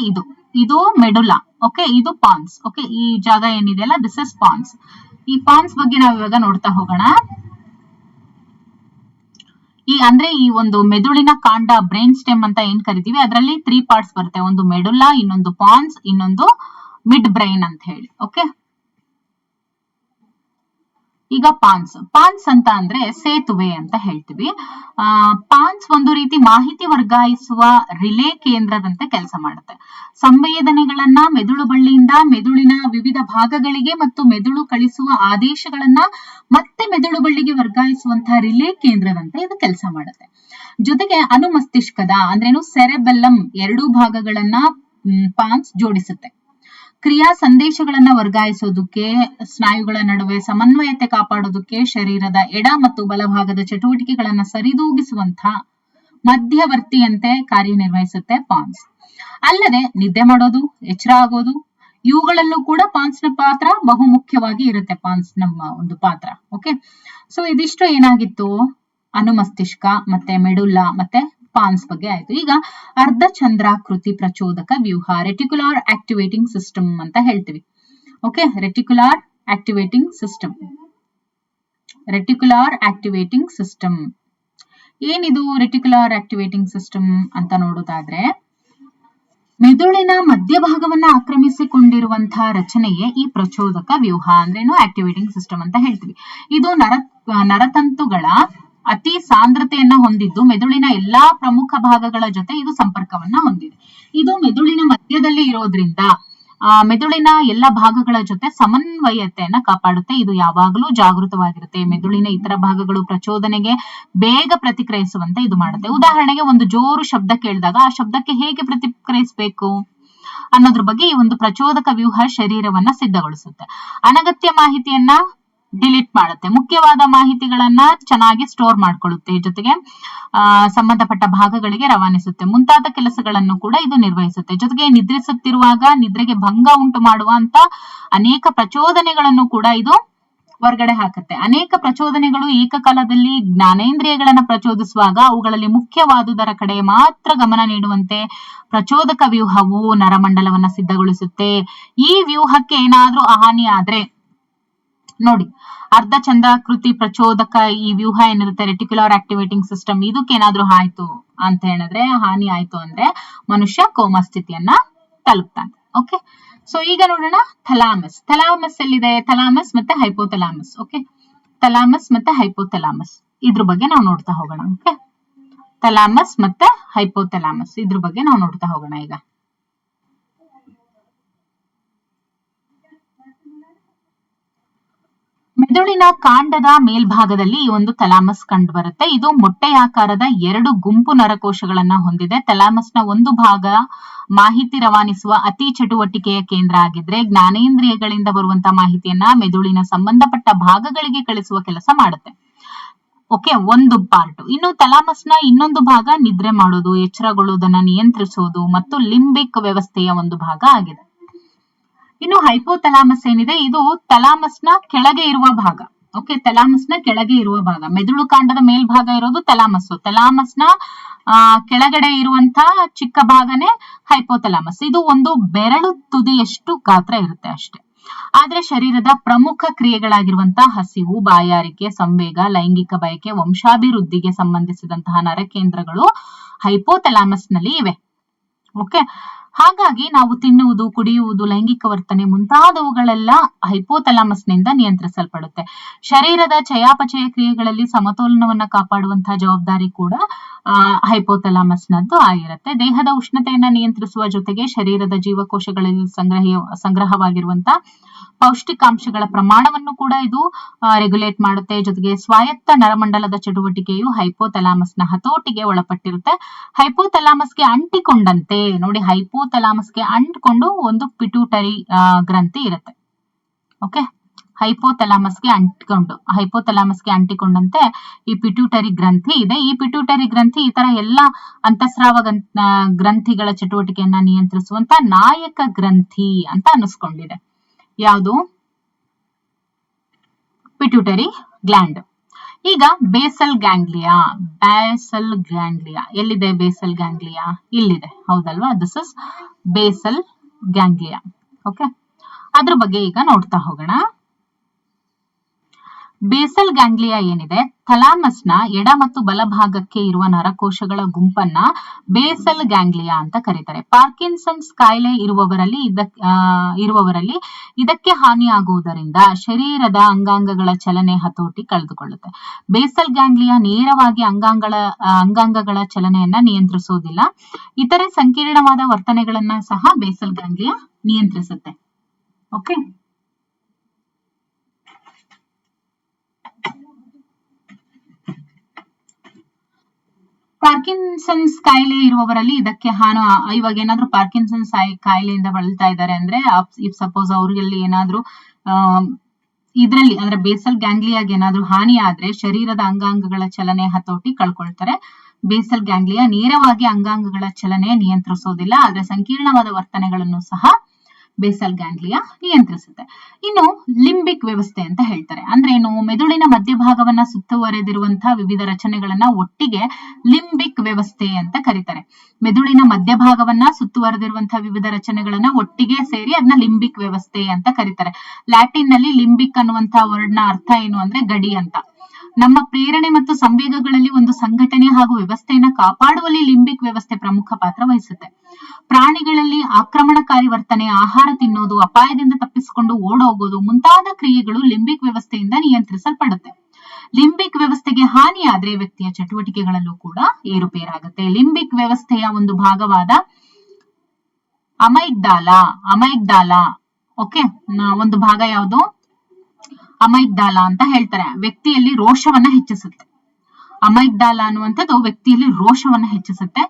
ಇದು ಮೆಡುಲ್ಲಾ. ಓಕೆ, ಇದು ಪಾನ್ಸ್. ಓಕೆ, ಈ ಜಾಗ ಏನಿದೆಯಲ್ಲ, ದಿಸ್ ಇಸ್ ಪಾನ್ಸ್. ಈ ಪಾನ್ಸ್ ಬಗ್ಗೆ ನಾವು ಇವಾಗ ನೋಡ್ತಾ ಹೋಗೋಣ. ಈ ಒಂದು ಮೆದುಳಿನ ಕಾಂಡ, ಬ್ರೈನ್ ಸ್ಟೆಮ್ ಅಂತ ಏನ್ ಕರಿತೀವಿ, ಅದರಲ್ಲಿ 3 ಪಾರ್ಟ್ಸ್ ಬರುತ್ತೆ. ಒಂದು ಮೆಡುಲ್ಲಾ, ಇನ್ನೊಂದು ಪಾನ್ಸ್, ಇನ್ನೊಂದು ಮಿಡ್ ಬ್ರೈನ್ ಅಂತ ಹೇಳಿ. ಓಕೆ, ಈಗ ಪಾನ್ಸ್ ಅಂತ ಅಂದ್ರೆ ಸೇತುವೆ ಅಂತ ಹೇಳ್ತೀವಿ. ಪಾನ್ಸ್ ಒಂದು ರೀತಿ ಮಾಹಿತಿ ವರ್ಗಾಯಿಸುವ ರಿಲೇ ಕೇಂದ್ರದಂತೆ ಕೆಲಸ ಮಾಡುತ್ತೆ. ಸಂವೇದನೆಗಳನ್ನ ಮೆದುಳು ಬಳ್ಳಿಯಿಂದ ಮೆದುಳಿನ ವಿವಿಧ ಭಾಗಗಳಿಗೆ ಮತ್ತು ಮೆದುಳು ಕಳಿಸುವ ಆದೇಶಗಳನ್ನ ಮತ್ತೆ ಮೆದುಳು ಬಳ್ಳಿಗೆ ವರ್ಗಾಯಿಸುವಂತಹ ರಿಲೇ ಕೇಂದ್ರದಂತೆ ಇದು ಕೆಲಸ ಮಾಡುತ್ತೆ. ಜೊತೆಗೆ ಅನುಮಸ್ತಿಷ್ಕದ ಅಂದ್ರೇನು ಸೆರೆಬೆಲ್ಲಮ್ 2 ಭಾಗಗಳನ್ನ ಪಾನ್ಸ್ ಜೋಡಿಸುತ್ತೆ. ಕ್ರಿಯಾ ಸಂದೇಶಗಳನ್ನ ವರ್ಗಾಯಿಸೋದಕ್ಕೆ, ಸ್ನಾಯುಗಳ ನಡುವೆ ಸಮನ್ವಯತೆ ಕಾಪಾಡೋದಕ್ಕೆ, ಶರೀರದ ಎಡ ಮತ್ತು ಬಲಭಾಗದ ಚಟುವಟಿಕೆಗಳನ್ನ ಸರಿದೂಗಿಸುವಂತ ಮಧ್ಯವರ್ತಿಯಂತೆ ಕಾರ್ಯನಿರ್ವಹಿಸುತ್ತೆ ಪಾನ್ಸ್. ಅಲ್ಲದೆ ನಿದ್ದೆ ಮಾಡೋದು, ಎಚ್ಚರ ಆಗೋದು, ಇವುಗಳಲ್ಲೂ ಕೂಡ ಪಾನ್ಸ್ ನ ಪಾತ್ರ ಬಹುಮುಖ್ಯವಾಗಿ ಇರುತ್ತೆ. ಪಾನ್ಸ್ ನಮ್ಮ ಒಂದು ಪಾತ್ರ. ಓಕೆ, ಸೊ ಇದಿಷ್ಟು ಏನಾಗಿತ್ತು, ಅನುಮಸ್ತಿಷ್ಕ ಮತ್ತೆ ಮೆಡುಲ್ಲಾ ಮತ್ತೆ ಪಾನ್ಸ್ ಬಗ್ಗೆ ಆಯ್ತು. ಈಗ ಅರ್ಧ ಚಂದ್ರಾಕೃತಿ ಪ್ರಚೋದಕ ವ್ಯೂಹ, ರೆಟಿಕ್ಯುಲಾರ್ ಆಕ್ಟಿವೇಟಿಂಗ್ ಸಿಸ್ಟಮ್ ಅಂತ ಹೇಳ್ತೀವಿ. Okay, reticular activating system. Reticular activating system ಏನಿದು? ರೆಟಿಕ್ಯುಲಾರ್ ಆಕ್ಟಿವೇಟಿಂಗ್ ಸಿಸ್ಟಮ್ ಅಂತ ನೋಡೋದಾದ್ರೆ, ಮೆದುಳಿನ ಮಧ್ಯಭಾಗವನ್ನ ಆಕ್ರಮಿಸಿಕೊಂಡಿರುವಂತಹ ರಚನೆಯೇ ಈ ಪ್ರಚೋದಕ ವ್ಯೂಹ, ಅಂದ್ರೇನು ಆಕ್ಟಿವೇಟಿಂಗ್ ಸಿಸ್ಟಮ್ ಅಂತ ಹೇಳ್ತೀವಿ. ಇದು ನರತಂತುಗಳ ಅತಿ ಸಾಂದ್ರತೆಯನ್ನ ಹೊಂದಿದ್ದು ಮೆದುಳಿನ ಎಲ್ಲಾ ಪ್ರಮುಖ ಭಾಗಗಳ ಜೊತೆ ಇದು ಸಂಪರ್ಕವನ್ನ ಹೊಂದಿದೆ. ಇದು ಮೆದುಳಿನ ಮಧ್ಯದಲ್ಲಿ ಇರೋದ್ರಿಂದ ಮೆದುಳಿನ ಎಲ್ಲ ಭಾಗಗಳ ಜೊತೆ ಸಮನ್ವಯತೆಯನ್ನ ಕಾಪಾಡುತ್ತೆ. ಇದು ಯಾವಾಗಲೂ ಜಾಗೃತವಾಗಿರುತ್ತೆ. ಮೆದುಳಿನ ಇತರ ಭಾಗಗಳು ಪ್ರಚೋದನೆಗೆ ಬೇಗ ಪ್ರತಿಕ್ರಿಯಿಸುವಂತೆ ಇದು ಮಾಡುತ್ತೆ. ಉದಾಹರಣೆಗೆ, ಒಂದು ಜೋರು ಶಬ್ದ ಕೇಳಿದಾಗ ಆ ಶಬ್ದಕ್ಕೆ ಹೇಗೆ ಪ್ರತಿಕ್ರಿಯಿಸಬೇಕು ಅನ್ನೋದ್ರ ಬಗ್ಗೆ ಈ ಒಂದು ಪ್ರಚೋದಕ ವ್ಯೂಹ ಶರೀರವನ್ನ ಸಿದ್ಧಗೊಳಿಸುತ್ತೆ. ಅನಗತ್ಯ ಮಾಹಿತಿಯನ್ನ ಡಿಲೀಟ್ ಮಾಡುತ್ತೆ, ಮುಖ್ಯವಾದ ಮಾಹಿತಿಗಳನ್ನ ಚೆನ್ನಾಗಿ ಸ್ಟೋರ್ ಮಾಡ್ಕೊಳ್ಳುತ್ತೆ, ಜೊತೆಗೆ ಸಂಬಂಧಪಟ್ಟ ಭಾಗಗಳಿಗೆ ರವಾನಿಸುತ್ತೆ, ಮುಂತಾದ ಕೆಲಸಗಳನ್ನು ಕೂಡ ಇದು ನಿರ್ವಹಿಸುತ್ತೆ. ಜೊತೆಗೆ ನಿದ್ರಿಸುತ್ತಿರುವಾಗ ನಿದ್ರೆಗೆ ಭಂಗ ಉಂಟು ಮಾಡುವಂತ ಅನೇಕ ಪ್ರಚೋದನೆಗಳನ್ನು ಕೂಡ ಇದು ಹೊರಗಡೆ ಹಾಕುತ್ತೆ. ಅನೇಕ ಪ್ರಚೋದನೆಗಳು ಏಕಕಾಲದಲ್ಲಿ ಜ್ಞಾನೇಂದ್ರಿಯಗಳನ್ನ ಪ್ರಚೋದಿಸುವಾಗ ಅವುಗಳಲ್ಲಿ ಮುಖ್ಯವಾದುದರ ಕಡೆ ಮಾತ್ರ ಗಮನ ನೀಡುವಂತೆ ಪ್ರಚೋದಕ ವ್ಯೂಹವು ನರಮಂಡಲವನ್ನ ಸಿದ್ಧಗೊಳಿಸುತ್ತೆ. ಈ ವ್ಯೂಹಕ್ಕೆ ಏನಾದ್ರೂ ಹಾನಿ ಆದ್ರೆ ನೋಡಿ, ಅರ್ಧ ಚಂದ್ರಾಕೃತಿ ಪ್ರಚೋದಕ ಈ ವ್ಯೂಹ ಏನಿರುತ್ತೆ, ರೆಟಿಕ್ಯುಲರ್ ಆಕ್ಟಿವೇಟಿಂಗ್ ಸಿಸ್ಟಮ್, ಇದಕ್ಕೇನಾದ್ರೂ ಆಯ್ತು ಅಂತ ಹೇಳಿದ್ರೆ, ಹಾನಿ ಆಯ್ತು ಅಂದ್ರೆ ಮನುಷ್ಯ ಕೋಮಾ ಸ್ಥಿತಿಯನ್ನ ತಲುಪ್ತಾನೆ. ಓಕೆ, ಸೊ ಈಗ ನೋಡೋಣ ಥಲಾಮಸ್. ಥಲಾಮಸ್ ಎಲ್ಲಿದೆ? ಥಲಾಮಸ್ ಮತ್ತೆ ಹೈಪೋಥಲಾಮಸ್. ಓಕೆ, ಥಲಾಮಸ್ ಮತ್ತೆ ಹೈಪೋಥಲಾಮಸ್ ಇದ್ರ ಬಗ್ಗೆ ನಾವು ನೋಡ್ತಾ ಹೋಗೋಣ. ಓಕೆ, ಥಲಾಮಸ್ ಮತ್ತೆ ಹೈಪೋಥಲಾಮಸ್ ಇದ್ರ ಬಗ್ಗೆ ನಾವು ನೋಡ್ತಾ ಹೋಗೋಣ. ಈಗ ಮೆದುಳಿನ ಕಾಂಡದ ಮೇಲ್ಭಾಗದಲ್ಲಿ ಈ ಒಂದು ಥಲಾಮಸ್ ಕಂಡು ಬರುತ್ತೆ. ಇದು ಮೊಟ್ಟೆಯಾಕಾರದ 2 ಗುಂಪು ನರಕೋಶಗಳನ್ನ ಹೊಂದಿದೆ. ಥಲಾಮಸ್ನ ಒಂದು ಭಾಗ ಮಾಹಿತಿ ರವಾನಿಸುವ ಅತಿ ಚಟುವಟಿಕೆಯ ಕೇಂದ್ರ ಆಗಿದ್ರೆ, ಜ್ಞಾನೇಂದ್ರಿಯಗಳಿಂದ ಬರುವಂತಹ ಮಾಹಿತಿಯನ್ನ ಮೆದುಳಿನ ಸಂಬಂಧಪಟ್ಟ ಭಾಗಗಳಿಗೆ ಕಳಿಸುವ ಕೆಲಸ ಮಾಡುತ್ತೆ. ಓಕೆ, ಒಂದು ಪಾರ್ಟ್. ಇನ್ನು ಥಲಾಮಸ್ನ ಇನ್ನೊಂದು ಭಾಗ ನಿದ್ರೆ ಮಾಡೋದು, ಎಚ್ಚರಗೊಳ್ಳುವುದನ್ನ ನಿಯಂತ್ರಿಸೋದು ಮತ್ತು ಲಿಂಬಿಕ್ ವ್ಯವಸ್ಥೆಯ ಒಂದು ಭಾಗ ಆಗಿದೆ. ಇನ್ನು ಹೈಪೋಥಲಾಮಸ್ ಏನಿದೆ, ಇದು ಥಲಾಮಸ್ನ ಕೆಳಗೆ ಇರುವ ಭಾಗ. ಓಕೆ, ಥಲಾಮಸ್ನ ಕೆಳಗೆ ಇರುವ ಭಾಗ. ಮೆದುಳು ಕಾಂಡದ ಮೇಲ್ಭಾಗ ಇರೋದು ಥಲಾಮಸ್. ಥಲಾಮಸ್ನ ಕೆಳಗಡೆ ಇರುವಂತ ಚಿಕ್ಕ ಭಾಗನೇ ಹೈಪೋಥಲಾಮಸ್. ಇದು ಒಂದು ಬೆರಳು ತುದಿಯಷ್ಟು ಗಾತ್ರ ಇರುತ್ತೆ ಅಷ್ಟೇ. ಆದ್ರೆ ಶರೀರದ ಪ್ರಮುಖ ಕ್ರಿಯೆಗಳಾಗಿರುವಂತಹ ಹಸಿವು, ಬಾಯಾರಿಕೆ, ಸಂವೇಗ, ಲೈಂಗಿಕ ಬಯಕೆ, ವಂಶಾಭಿವೃದ್ಧಿಗೆ ಸಂಬಂಧಿಸಿದಂತಹ ನರಕೇಂದ್ರಗಳು ಹೈಪೋಥಲಾಮಸ್ ನಲ್ಲಿ ಇವೆ. ಓಕೆ, ಹಾಗಾಗಿ ನಾವು ತಿನ್ನುವುದು, ಕುಡಿಯುವುದು, ಲೈಂಗಿಕ ವರ್ತನೆ ಮುಂತಾದವುಗಳೆಲ್ಲ ಹೈಪೋಥಲಾಮಸ್ ನಿಂದ ನಿಯಂತ್ರಿಸಲ್ಪಡುತ್ತೆ. ಶರೀರದ ಚಯಾಪಚಯ ಕ್ರಿಯೆಗಳಲ್ಲಿ ಸಮತೋಲನವನ್ನ ಕಾಪಾಡುವಂತಹ ಜವಾಬ್ದಾರಿ ಕೂಡ ಹೈಪೋಥಲಾಮಸ್ ನದ್ದು ಆಗಿರುತ್ತೆ. ದೇಹದ ಉಷ್ಣತೆಯನ್ನ ನಿಯಂತ್ರಿಸುವ ಜೊತೆಗೆ ಶರೀರದ ಜೀವಕೋಶಗಳಲ್ಲಿ ಸಂಗ್ರಹವಾಗಿರುವಂತಹ ಪೌಷ್ಟಿಕಾಂಶಗಳ ಪ್ರಮಾಣವನ್ನು ಕೂಡ ಇದು ರೆಗ್ಯುಲೇಟ್ ಮಾಡುತ್ತೆ. ಜೊತೆಗೆ ಸ್ವಾಯತ್ತ ನರಮಂಡಲದ ಚಟುವಟಿಕೆಯು ಹೈಪೋಥಲಾಮಸ್ನ ಹತೋಟಿಗೆ ಒಳಪಟ್ಟಿರುತ್ತೆ. ಹೈಪೋಥಲಾಮಸ್ಗೆ ಅಂಟಿಕೊಂಡಂತೆ ನೋಡಿ, ಹೈಪೋಥಲಾಮಸ್ಗೆ ಅಂಟಿಕೊಂಡು ಒಂದು ಪಿಟ್ಯೂಟರಿ ಗ್ರಂಥಿ ಇರುತ್ತೆ. ಓಕೆ, ಹೈಪೋಥಲಾಮಸ್ಗೆ ಅಂಟಿಕೊಂಡಂತೆ ಈ ಪಿಟ್ಯೂಟರಿ ಗ್ರಂಥಿ ಇದೆ. ಈ ಪಿಟ್ಯೂಟರಿ ಗ್ರಂಥಿ ಈ ತರ ಎಲ್ಲ ಅಂತಸ್ರಾವ ಗ್ರಂಥಿಗಳ ಚಟುವಟಿಕೆಯನ್ನ ನಿಯಂತ್ರಿಸುವಂತ ನಾಯಕ ಗ್ರಂಥಿ ಅಂತ ಅನಿಸ್ಕೊಂಡಿದೆ. ಯಾವುದು? Pituitary gland. ಈಗ ಬೇಸಲ್ ಗ್ಯಾಂಗ್ಲಿಯಾ. ಎಲ್ಲಿದೆ ಬೇಸಲ್ ಗ್ಯಾಂಗ್ಲಿಯಾ? ಇಲ್ಲಿದೆ, ಹೌದಲ್ವಾ? This is basal ganglia. Okay, ಅದ್ರ ಬಗ್ಗೆ ಈಗ ನೋಡ್ತಾ ಹೋಗೋಣ. ಬೇಸಲ್ ಗ್ಯಾಂಗ್ಲಿಯಾ ಏನಿದೆ, ಥಲಾಮಸ್ನ ಎಡ ಮತ್ತು ಬಲಭಾಗಕ್ಕೆ ಇರುವ ನರಕೋಶಗಳ ಗುಂಪನ್ನ ಬೇಸಲ್ ಗ್ಯಾಂಗ್ಲಿಯಾ ಅಂತ ಕರೀತಾರೆ. ಪಾರ್ಕಿನ್ಸನ್ಸ್ ಕಾಯಿಲೆ ಇರುವವರಲ್ಲಿ ಇದಕ್ಕೆ ಹಾನಿಯಾಗುವುದರಿಂದ ಶರೀರದ ಅಂಗಾಂಗಗಳ ಚಲನೆ ಹತೋಟಿ ಕಳೆದುಕೊಳ್ಳುತ್ತೆ. ಬೇಸಲ್ ಗ್ಯಾಂಗ್ಲಿಯಾ ನೇರವಾಗಿ ಅಂಗಾಂಗಗಳ ಚಲನೆಯನ್ನ ನಿಯಂತ್ರಿಸುವುದಿಲ್ಲ. ಇತರೆ ಸಂಕೀರ್ಣವಾದ ವರ್ತನೆಗಳನ್ನ ಸಹ ಬೇಸಲ್ ಗ್ಯಾಂಗ್ಲಿಯಾ ನಿಯಂತ್ರಿಸುತ್ತೆ. ಓಕೆ, ಪಾರ್ಕಿನ್ಸನ್ಸ್ ಕಾಯಿಲೆ ಇರುವವರಲ್ಲಿ ಇದಕ್ಕೆ ಇವಾಗ ಏನಾದ್ರೂ ಪಾರ್ಕಿನ್ಸನ್ಸ್ ಕಾಯಿಲೆಯಿಂದ ಬಳಲ್ತಾ ಇದ್ದಾರೆ ಅಂದ್ರೆ, ಇಫ್ ಸಪೋಸ್ ಅವ್ರಲ್ಲಿ ಏನಾದ್ರೂ ಇದ್ರಲ್ಲಿ ಅಂದ್ರೆ ಬೇಸಲ್ ಗ್ಯಾಂಗ್ಲಿಯಾಗೆ ಏನಾದ್ರೂ ಹಾನಿ ಆದ್ರೆ ಶರೀರದ ಅಂಗಾಂಗಗಳ ಚಲನೆ ಹತೋಟಿ ಕಳ್ಕೊಳ್ತಾರೆ. ಬೇಸಲ್ ಗ್ಯಾಂಗ್ಲಿಯಾ ನೇರವಾಗಿ ಅಂಗಾಂಗಗಳ ಚಲನೆ ನಿಯಂತ್ರಿಸೋದಿಲ್ಲ, ಆದ್ರೆ ಸಂಕೀರ್ಣವಾದ ವರ್ತನೆಗಳನ್ನು ಸಹ ಬೇಸಲ್ ಗ್ಯಾಂಗ್ಲಿಯಾ ನಿಯಂತ್ರಿಸುತ್ತೆ. ಇನ್ನು ಲಿಂಬಿಕ್ ವ್ಯವಸ್ಥೆ ಅಂತ ಹೇಳ್ತಾರೆ. ಅಂದ್ರೆ ಏನು? ಮೆದುಳಿನ ಮಧ್ಯಭಾಗವನ್ನ ಸುತ್ತುವರೆದಿರುವಂತಹ ವಿವಿಧ ರಚನೆಗಳನ್ನ ಒಟ್ಟಿಗೆ ಲಿಂಬಿಕ್ ವ್ಯವಸ್ಥೆ ಅಂತ ಕರೀತಾರೆ. ಮೆದುಳಿನ ಮಧ್ಯಭಾಗವನ್ನ ಸುತ್ತುವರೆದಿರುವಂತಹ ವಿವಿಧ ರಚನೆಗಳನ್ನ ಒಟ್ಟಿಗೆ ಸೇರಿ ಅದನ್ನ ಲಿಂಬಿಕ್ ವ್ಯವಸ್ಥೆ ಅಂತ ಕರೀತಾರೆ. ಲ್ಯಾಟಿನ್ ನಲ್ಲಿ ಲಿಂಬಿಕ್ ಅನ್ನುವಂತಹ ವರ್ಡ್ನ ಅರ್ಥ ಏನು ಅಂದ್ರೆ ಗಡಿ ಅಂತ. ನಮ್ಮ ಪ್ರೇರಣೆ ಮತ್ತು ಸಂವೇಗಗಳಲ್ಲಿ ಒಂದು ಸಂಘಟನೆ ಹಾಗೂ ವ್ಯವಸ್ಥೆಯನ್ನ ಕಾಪಾಡುವಲ್ಲಿ ಲಿಂಬಿಕ್ ವ್ಯವಸ್ಥೆ ಪ್ರಮುಖ ಪಾತ್ರ ವಹಿಸುತ್ತೆ. ಪ್ರಾಣಿಗಳಲ್ಲಿ ಆಕ್ರಮಣಕಾರಿ ವರ್ತನೆ, ಆಹಾರ ತಿನ್ನೋದು, ಅಪಾಯದಿಂದ ತಪ್ಪಿಸಿಕೊಂಡು ಓಡೋಗೋದು ಮುಂತಾದ ಕ್ರಿಯೆಗಳು ಲಿಂಬಿಕ್ ವ್ಯವಸ್ಥೆಯಿಂದ ನಿಯಂತ್ರಿಸಲ್ಪಡುತ್ತೆ. ಲಿಂಬಿಕ್ ವ್ಯವಸ್ಥೆಗೆ ಹಾನಿಯಾದ್ರೆ ವ್ಯಕ್ತಿಯ ಚಟುವಟಿಕೆಗಳಲ್ಲೂ ಕೂಡ ಏರುಪೇರಾಗುತ್ತೆ. ಲಿಂಬಿಕ್ ವ್ಯವಸ್ಥೆಯ ಒಂದು ಭಾಗವಾದ ಅಮೈಗ್ಡಾಲಾ ಓಕೆ, ಒಂದು ಭಾಗ ಯಾವುದು? ಅಮೈಗ್ಡಾಲಾ ಅಂತ ಹೇಳ್ತಾರೆ. ವ್ಯಕ್ತಿಯಲ್ಲಿ ರೋಷವನ್ನ ಹೆಚ್ಚಿಸುತ್ತೆ. ಅಮೈಗ್ಡಾಲಾ ಅನ್ನುವಂಥದ್ದು ವ್ಯಕ್ತಿಯಲ್ಲಿ ರೋಷವನ್ನ ಹೆಚ್ಚಿಸುತ್ತೆ.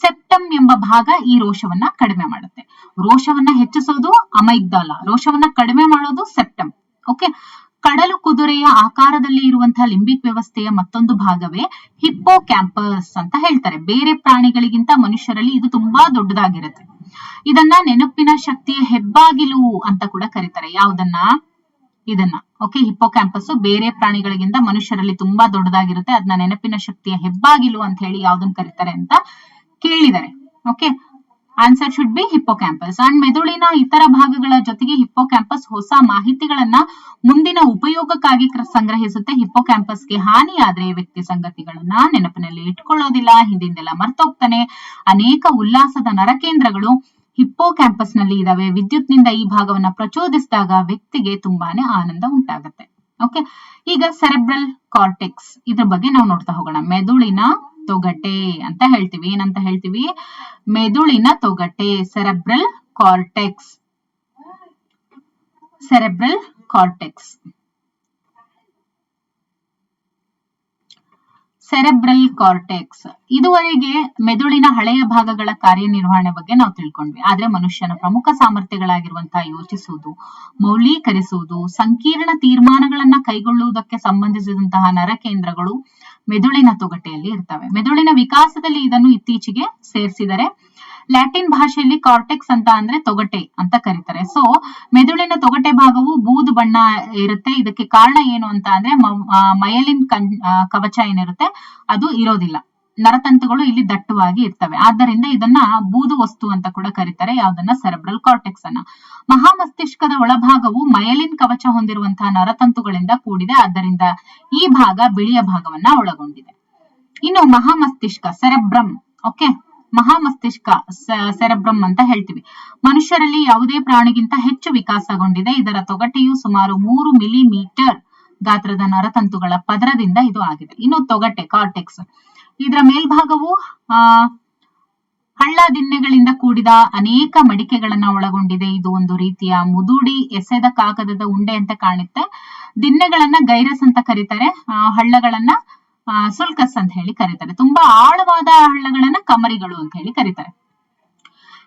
ಸೆಪ್ಟಮ್ ಎಂಬ ಭಾಗ ಈ ರೋಷವನ್ನ ಕಡಿಮೆ ಮಾಡುತ್ತೆ. ರೋಷವನ್ನ ಹೆಚ್ಚಿಸೋದು ಅಮೈಗ್ಡಾಲಾ, ರೋಷವನ್ನ ಕಡಿಮೆ ಮಾಡೋದು ಸೆಪ್ಟಮ್. ಓಕೆ, ಕಡಲು ಕುದುರೆಯ ಆಕಾರದಲ್ಲಿ ಇರುವಂತಹ ಲಿಂಬಿಕ್ ವ್ಯವಸ್ಥೆಯ ಮತ್ತೊಂದು ಭಾಗವೇ ಹಿಪ್ಪೋ ಕ್ಯಾಂಪಸ್ ಅಂತ ಹೇಳ್ತಾರೆ. ಬೇರೆ ಪ್ರಾಣಿಗಳಿಗಿಂತ ಮನುಷ್ಯರಲ್ಲಿ ಇದು ತುಂಬಾ ದೊಡ್ಡದಾಗಿರುತ್ತೆ. ಇದನ್ನ ನೆನಪಿನ ಶಕ್ತಿಯ ಹೆಬ್ಬಾಗಿಲು ಅಂತ ಕೂಡ ಕರೀತಾರೆ. ಯಾವುದನ್ನ? ಇದನ್ನ. ಓಕೆ, ಹಿಪ್ಪೋ ಕ್ಯಾಂಪಸ್ ಬೇರೆ ಪ್ರಾಣಿಗಳಿಗಿಂತ ಮನುಷ್ಯರಲ್ಲಿ ತುಂಬಾ ದೊಡ್ಡದಾಗಿರುತ್ತೆ. ಅದನ್ನ ನೆನಪಿನ ಶಕ್ತಿಯ ಹೆಬ್ಬಾಗಿಲು ಅಂತ ಹೇಳಿ ಯಾವ್ದನ್ನ ಕರೀತಾರೆ ಅಂತ ಕೇಳಿದ್ದಾರೆ. Okay, answer should be hippocampus. And ಮೆದುಳಿನ ಇತರ ಭಾಗಗಳ ಜೊತೆಗೆ ಹಿಪ್ಪೋ ಕ್ಯಾಂಪಸ್ ಹೊಸ ಮಾಹಿತಿಗಳನ್ನ ಮುಂದಿನ ಉಪಯೋಗಕ್ಕಾಗಿ ಸಂಗ್ರಹಿಸುತ್ತೆ. ಹಿಪ್ಪೋ ಕ್ಯಾಂಪಸ್ಗೆ ಹಾನಿಯಾದ್ರೆ ವ್ಯಕ್ತಿ ಸಂಗತಿಗಳನ್ನ ನೆನಪಿನಲ್ಲಿ ಇಟ್ಕೊಳ್ಳೋದಿಲ್ಲ, ಹಿಂದಿಂದೆಲ್ಲ ಮರ್ತೋಗ್ತಾನೆ. ಅನೇಕ ಉಲ್ಲಾಸದ ನರಕೇಂದ್ರಗಳು ಹಿಪ್ಪೋ ಕ್ಯಾಂಪಸ್ ನಲ್ಲಿ ಇದಾವೆ. ವಿದ್ಯುತ್ನಿಂದ ಈ ಭಾಗವನ್ನ ಪ್ರಚೋದಿಸಿದಾಗ ವ್ಯಕ್ತಿಗೆ ತುಂಬಾನೇ ಆನಂದ ಉಂಟಾಗುತ್ತೆ. ಓಕೆ, ಈಗ ಸೆರೆಬ್ರಲ್ ಕಾರ್ಟೆಕ್ಸ್ ಇದ್ರ ಬಗ್ಗೆ ನಾವು ನೋಡ್ತಾ ಹೋಗೋಣ. ಮೆದುಳಿನ ತೊಗಟೆ ಅಂತ ಹೇಳ್ತೀವಿ. ಏನಂತ ಹೇಳ್ತೀವಿ? ಮೆದುಳಿನ ತೊಗಟೆ, cerebral cortex. Cerebral cortex, cerebral cortex. ಇದುವರೆಗೆ ಮೆದುಳಿನ ಹಳೆಯ ಭಾಗಗಳ ಕಾರ್ಯನಿರ್ವಹಣೆ ಬಗ್ಗೆ ನಾವು ತಿಳ್ಕೊಂಡ್ವಿ. ಆದ್ರೆ ಮನುಷ್ಯನ ಪ್ರಮುಖ ಸಾಮರ್ಥ್ಯಗಳಾಗಿರುವಂತಹ ಯೋಚಿಸುವುದು, ಮೌಲ್ಯೀಕರಿಸುವುದು, ಸಂಕೀರ್ಣ ತೀರ್ಮಾನಗಳನ್ನ ಕೈಗೊಳ್ಳುವುದಕ್ಕೆ ಸಂಬಂಧಿಸಿದಂತಹ ನರಕೇಂದ್ರಗಳು ಮೆದುಳಿನ ತೊಗಟೆಯಲ್ಲಿ ಇರ್ತವೆ. ಮೆದುಳಿನ ವಿಕಾಸದಲ್ಲಿ ಇದನ್ನು ಇತ್ತೀಚೆಗೆ ಸೇರಿಸಿದರೆ. ಲ್ಯಾಟಿನ್ ಭಾಷೆಯಲ್ಲಿ ಕಾರ್ಟೆಕ್ಸ್ ಅಂತ ಅಂದ್ರೆ ತೊಗಟೆ ಅಂತ ಕರೀತಾರೆ. ಸೊ ಮೆದುಳಿನ ತೊಗಟೆ ಭಾಗವು ಬೂದು ಬಣ್ಣ ಇರುತ್ತೆ. ಇದಕ್ಕೆ ಕಾರಣ ಏನು ಅಂತ ಅಂದ್ರೆ ಮಯಲಿನ್ ಕವಚ ಏನಿರುತ್ತೆ ಅದು ಇರೋದಿಲ್ಲ. ನರತಂತುಗಳು ಇಲ್ಲಿ ದಟ್ಟವಾಗಿ ಇರ್ತವೆ. ಆದ್ದರಿಂದ ಇದನ್ನ ಬೂದು ವಸ್ತು ಅಂತ ಕೂಡ ಕರೀತಾರೆ. ಯಾವ್ದನ್ನ? ಸೆರೆಬ್ರಲ್ ಕಾರ್ಟೆಕ್ಸ್ ಅನ್ನ. ಮಹಾಮಸ್ತಿಷ್ಕದ ಒಳಭಾಗವು ಮಯಲಿನ್ ಕವಚ ಹೊಂದಿರುವಂತಹ ನರತಂತುಗಳಿಂದ ಕೂಡಿದೆ. ಆದ್ದರಿಂದ ಈ ಭಾಗ ಬಿಳಿಯ ಭಾಗವನ್ನ ಒಳಗೊಂಡಿದೆ. ಇನ್ನು ಮಹಾಮಸ್ತಿಷ್ಕ, ಸೆರೆಬ್ರಮ್. ಓಕೆ, ಮಹಾಮಸ್ತಿಷ್ಕ ಸೆರೆಬ್ರಮ್ ಅಂತ ಹೇಳ್ತೀವಿ. ಮನುಷ್ಯರಲ್ಲಿ ಯಾವುದೇ ಪ್ರಾಣಿಗಿಂತ ಹೆಚ್ಚು ವಿಕಾಸಗೊಂಡಿದೆ. ಇದರ ತೊಗಟೆಯು ಸುಮಾರು 3 ಮಿಲಿಮೀಟರ್ ಗಾತ್ರದ ನರತಂತುಗಳ ಪದರದಿಂದ ಇದು ಆಗಿದೆ. ಇನ್ನು ತೊಗಟೆ ಕಾರ್ಟೆಕ್ಸ್, ಇದರ ಮೇಲ್ಭಾಗವು ಹಳ್ಳ ದಿಣ್ಣೆಗಳಿಂದ ಕೂಡಿದ ಅನೇಕ ಮಡಿಕೆಗಳನ್ನ ಒಳಗೊಂಡಿದೆ. ಇದು ಒಂದು ರೀತಿಯ ಮುದುಡಿ ಎಸೆದ ಕಾಗದದ ಉಂಡೆ ಅಂತ ಕಾಣುತ್ತೆ. ದಿಣ್ಣೆಗಳನ್ನ ಗೈರಸ್ ಅಂತ ಕರೀತಾರೆ. ಹಳ್ಳಗಳನ್ನ ಸುಲ್ಕಸ್ ಅಂತ ಹೇಳಿ ಕರೀತಾರೆ. ತುಂಬಾ ಆಳವಾದ ಹಳ್ಳಗಳನ್ನ ಕಮರಿಗಳು ಅಂತ ಹೇಳಿ ಕರೀತಾರೆ.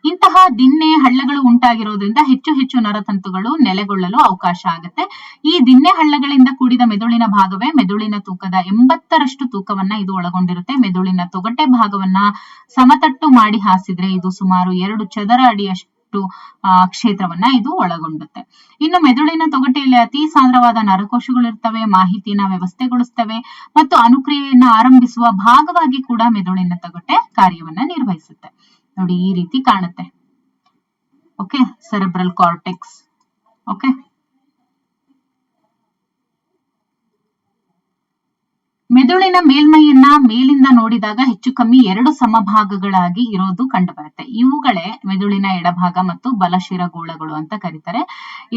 ಇಂತಹ ದಿಣ್ಣೆ ಹಳ್ಳಗಳು ಉಂಟಾಗಿರೋದ್ರಿಂದ ಹೆಚ್ಚು ಹೆಚ್ಚು ನರತಂತುಗಳು ನೆಲೆಗೊಳ್ಳಲು ಅವಕಾಶ ಆಗುತ್ತೆ. ಈ ದಿಣ್ಣೆ ಹಳ್ಳಗಳಿಂದ ಕೂಡಿದ ಮೆದುಳಿನ ಭಾಗವೇ ಮೆದುಳಿನ ತೂಕದ 80% ತೂಕವನ್ನ ಇದು ಒಳಗೊಂಡಿರುತ್ತೆ. ಮೆದುಳಿನ ತೊಗಟೆ ಭಾಗವನ್ನ ಸಮತಟ್ಟು ಮಾಡಿ ಹಾಸಿದ್ರೆ ಇದು ಸುಮಾರು 2 ಚದರ ಅಡಿಯಷ್ಟು ಕ್ಷೇತ್ರವನ್ನ ಇದು ಒಳಗೊಂಡುತ್ತೆ. ಇನ್ನು ಮೆದುಳಿನ ತೊಗಟೆಯಲ್ಲಿ ಅತಿ ಸಾಂದ್ರವಾದ ನರಕೋಶಗಳು ಇರ್ತವೆ, ಮಾಹಿತಿಯನ್ನ ವ್ಯವಸ್ಥೆಗೊಳಿಸ್ತವೆ ಮತ್ತು ಅನುಕ್ರಿಯೆಯನ್ನ ಆರಂಭಿಸುವ ಭಾಗವಾಗಿ ಕೂಡ ಮೆದುಳಿನ ತೊಗಟೆ ಕಾರ್ಯವನ್ನ ನಿರ್ವಹಿಸುತ್ತೆ. ನೋಡಿ, ಈ ರೀತಿ ಕಾಣುತ್ತೆ. Okay, cerebral cortex. ಓಕೆ, ಮೆದುಳಿನ ಮೇಲ್ಮೈಯನ್ನ ಮೇಲಿಂದ ನೋಡಿದಾಗ ಹೆಚ್ಚು ಕಮ್ಮಿ 2 ಸಮಭಾಗಗಳಾಗಿ ಇರೋದು ಕಂಡು ಬರುತ್ತೆ. ಇವುಗಳೇ ಮೆದುಳಿನ ಎಡಭಾಗ ಮತ್ತು ಬಲಶಿರಗೋಳಗಳು ಅಂತ ಕರೀತಾರೆ.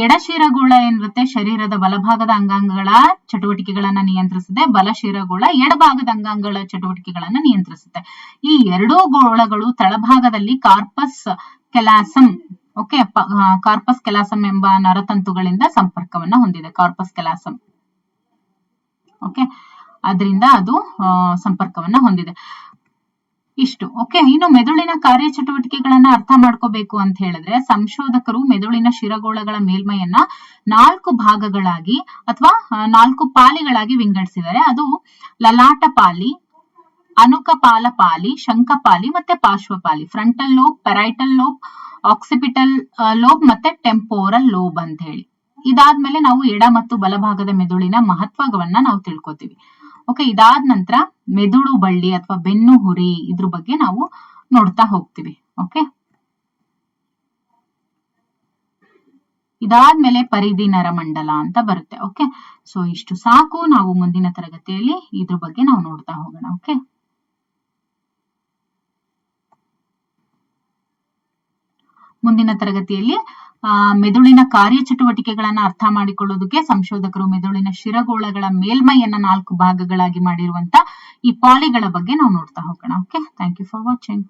ಎಡಶಿರಗೋಳ ಏನಿರುತ್ತೆ ಶರೀರದ ಬಲಭಾಗದ ಅಂಗಾಂಗಗಳ ಚಟುವಟಿಕೆಗಳನ್ನ ನಿಯಂತ್ರಿಸುತ್ತೆ. ಬಲಶಿರಗೋಳ ಎಡಭಾಗದ ಅಂಗಾಂಗಗಳ ಚಟುವಟಿಕೆಗಳನ್ನ ನಿಯಂತ್ರಿಸುತ್ತೆ. ಈ 2 ಗೋಳಗಳು ತಳಭಾಗದಲ್ಲಿ ಕಾರ್ಪಸ್ ಕೆಲಸಮ್, ಓಕೆ, ಕಾರ್ಪಸ್ ಕೆಲಸಮ್ ಎಂಬ ನರತಂತುಗಳಿಂದ ಸಂಪರ್ಕವನ್ನ ಹೊಂದಿದೆ. ಕಾರ್ಪಸ್ ಕೆಲಸಮ್, ಓಕೆ, ಅದರಿಂದ ಅದು ಸಂಪರ್ಕವನ್ನ ಹೊಂದಿದೆ. ಇಷ್ಟು. ಓಕೆ, ಇನ್ನು ಮೆದುಳಿನ ಕಾರ್ಯಚಟುವಟಿಕೆಗಳನ್ನ ಅರ್ಥ ಮಾಡ್ಕೋಬೇಕು ಅಂತ ಹೇಳಿದ್ರೆ ಸಂಶೋಧಕರು ಮೆದುಳಿನ ಶಿರಗೋಳಗಳ ಮೇಲ್ಮೈಯನ್ನ 4 ಭಾಗಗಳಾಗಿ ಅಥವಾ 4 ಪಾಲಿಗಳಾಗಿ ವಿಂಗಡಿಸಿದ್ದಾರೆ. ಅದು ಲಲಾಟ ಪಾಲಿ, ಅನುಕಪಾಲ ಪಾಲಿ, ಶಂಖಪಾಲಿ ಮತ್ತೆ ಪಾರ್ಶ್ವಪಾಲಿ, frontal lobe, parietal lobe, occipital lobe ಮತ್ತೆ ಟೆಂಪೋರಲ್ ಲೋಬ್ ಅಂತ ಹೇಳಿ. ಇದಾದ್ಮೇಲೆ ನಾವು ಎಡ ಮತ್ತು ಬಲಭಾಗದ ಮೆದುಳಿನ ಮಹತ್ವವನ್ನ ನಾವು ತಿಳ್ಕೊತೀವಿ. ಓಕೆ, ಇದಾದ ನಂತರ ಮೆದುಳು ಬಳ್ಳಿ ಅಥವಾ ಬೆನ್ನು ಹುರಿ ಇದ್ರ ಬಗ್ಗೆ ನಾವು ನೋಡ್ತಾ ಹೋಗ್ತೀವಿ. ಓಕೆ, ಇದಾದ್ಮೇಲೆ ಪರಿಧಿ ನರಮಂಡಲ ಅಂತ ಬರುತ್ತೆ. ಓಕೆ, ಸೊ ಇಷ್ಟು ಸಾಕು. ನಾವು ಮುಂದಿನ ತರಗತಿಯಲ್ಲಿ ಇದ್ರ ಬಗ್ಗೆ ನಾವು ನೋಡ್ತಾ ಹೋಗೋಣ. ಓಕೆ, ಮುಂದಿನ ತರಗತಿಯಲ್ಲಿ ಮೆದುಳಿನ ಕಾರ್ಯಚಟುವಟಿಕೆಗಳನ್ನ ಅರ್ಥ ಮಾಡಿಕೊಳ್ಳೋದಕ್ಕೆ ಸಂಶೋಧಕರು ಮೆದುಳಿನ ಶಿರಗೋಳಗಳ ಮೇಲ್ಮೈಯನ್ನ 4 ಭಾಗಗಳಾಗಿ ಮಾಡಿರುವಂತ ಈ ಪಾಲಿಗಳ ಬಗ್ಗೆ ನಾವು ನೋಡ್ತಾ ಹೋಗೋಣ. Okay, thank you for watching.